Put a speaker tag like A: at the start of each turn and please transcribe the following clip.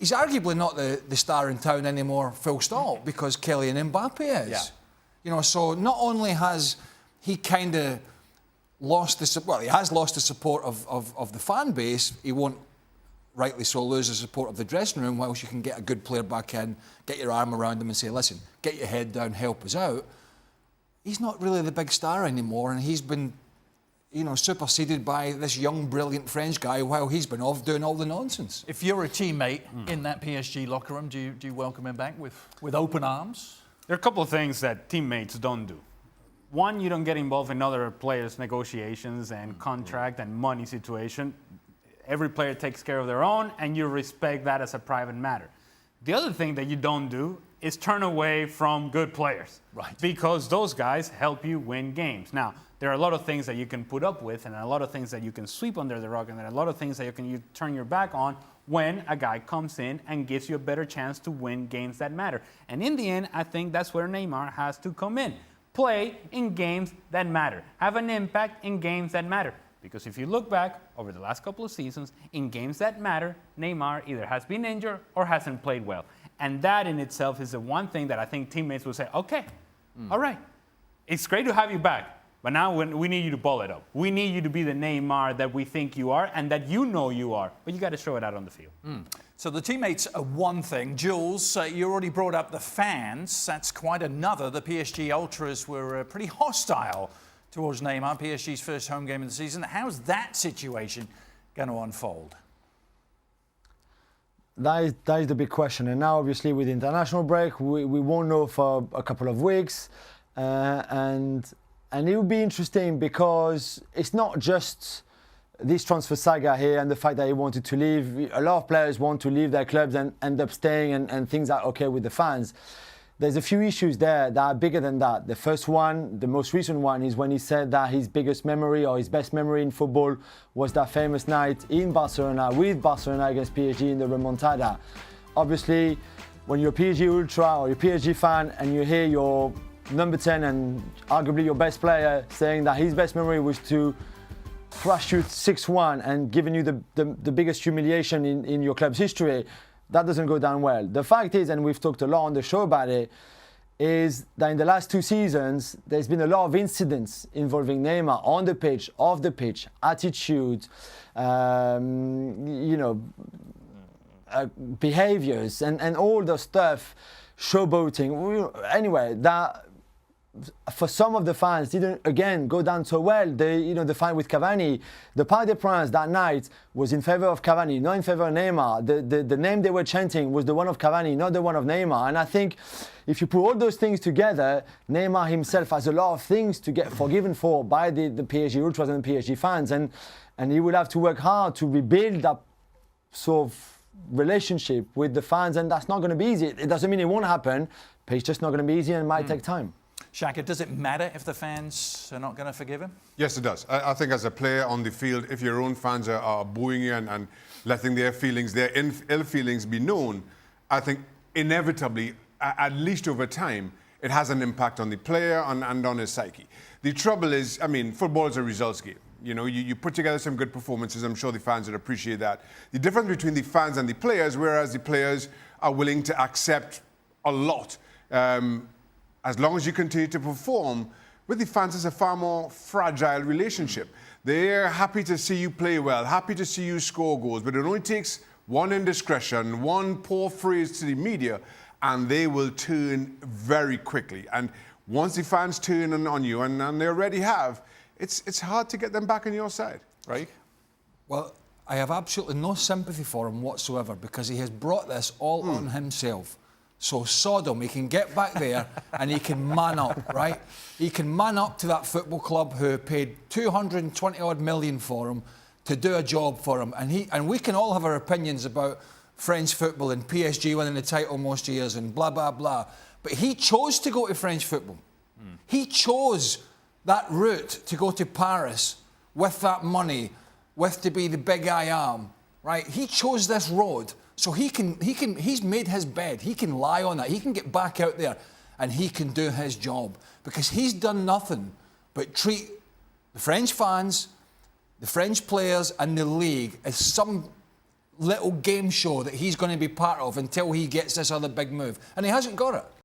A: he's arguably not the star in town anymore, full stop, because Kylian Mbappe is.
B: Yeah.
A: You know, so not only has he kind of lost he has lost the support of the fan base, he won't, rightly so, lose the support of the dressing room, whilst you can get a good player back in, get your arm around him and say, listen, get your head down, help us out. He's not really the big star anymore, and he's been, you know, superseded by this young, brilliant French guy while he's been off doing all the nonsense.
B: If you're a teammate in that PSG locker room, do you welcome him back with open arms?
C: There are a couple of things that teammates don't do. One, you don't get involved in other players' negotiations and contract and money situation. Every player takes care of their own, and you respect that as a private matter. The other thing that you don't do is turn away from good players.
B: Right.
C: Because those guys help you win games. Now, there are a lot of things that you can put up with and a lot of things that you can sweep under the rug and there are a lot of things that you turn your back on when a guy comes in and gives you a better chance to win games that matter. And in the end, I think that's where Neymar has to come in. Play in games that matter. Have an impact in games that matter. Because if you look back over the last couple of seasons, in games that matter, Neymar either has been injured or hasn't played well. And that in itself is the one thing that I think teammates will say, okay, all right, it's great to have you back, but now we need you to ball it up. We need you to be the Neymar that we think you are and that you know you are, but you got to show it out on the field.
B: So the teammates are one thing. Jules, you already brought up the fans. That's quite another. The PSG Ultras were pretty hostile towards Neymar, PSG's first home game of the season. How's that situation going to unfold?
D: That is the big question. And now, obviously, with the international break, we won't know for a couple of weeks. And it will be interesting because it's not just this transfer saga here and the fact that he wanted to leave. A lot of players want to leave their clubs and end up staying, and things are okay with the fans. There's a few issues there that are bigger than that. The first one, the most recent one, is when he said that his biggest memory or his best memory in football was that famous night in Barcelona with Barcelona against PSG in the remontada. Obviously, when you're a PSG Ultra or you're a PSG fan and you hear your number 10 and arguably your best player saying that his best memory was to thrash you 6-1 and giving you the biggest humiliation in your club's history, that doesn't go down well. The fact is, and we've talked a lot on the show about it, is that in the last 2 seasons, there's been a lot of incidents involving Neymar on the pitch, off the pitch, attitude, behaviors, and all the stuff, showboating. Anyway, that for some of the fans didn't again go down so well. The fight with Cavani, the Parc des Princes that night was in favor of Cavani, not in favor of Neymar. The name they were chanting was the one of Cavani, not the one of Neymar. And I think if you put all those things together, Neymar himself has a lot of things to get forgiven for by the PSG Ultras and the PSG fans, and he will have to work hard to rebuild that sort of relationship with the fans, and that's not going to be easy. It doesn't mean it won't happen, but it's just not going to be easy and it might take time.
B: Shaka, does it matter if the fans are not going to forgive him?
E: Yes, it does. I think as a player on the field, if your own fans are booing you and letting their feelings, their ill feelings be known, I think inevitably, at least over time, it has an impact on the player and on his psyche. The trouble is, I mean, football is a results game. You know, you put together some good performances. I'm sure the fans would appreciate that. The difference between the fans and the players, whereas the players are willing to accept a lot, as long as you continue to perform, with the fans it's a far more fragile relationship. They're happy to see you play well, happy to see you score goals, but it only takes one indiscretion, one poor phrase to the media, and they will turn very quickly. And once the fans turn on you, and they already have, it's hard to get them back on your side, right?
A: Well, I have absolutely no sympathy for him whatsoever, because he has brought this all on himself. So sod him, he can get back there and he can man up, right? He can man up to that football club who paid 220 odd million for him to do a job for him. And we can all have our opinions about French football and PSG winning the title most years and blah, blah, blah. But he chose to go to French football. He chose that route to go to Paris with that money, with to be the big I am, right? He chose this road. So he's made his bed. He can lie on it. He can get back out there and he can do his job, because he's done nothing but treat the French fans, the French players and the league as some little game show that he's going to be part of until he gets this other big move. And he hasn't got it.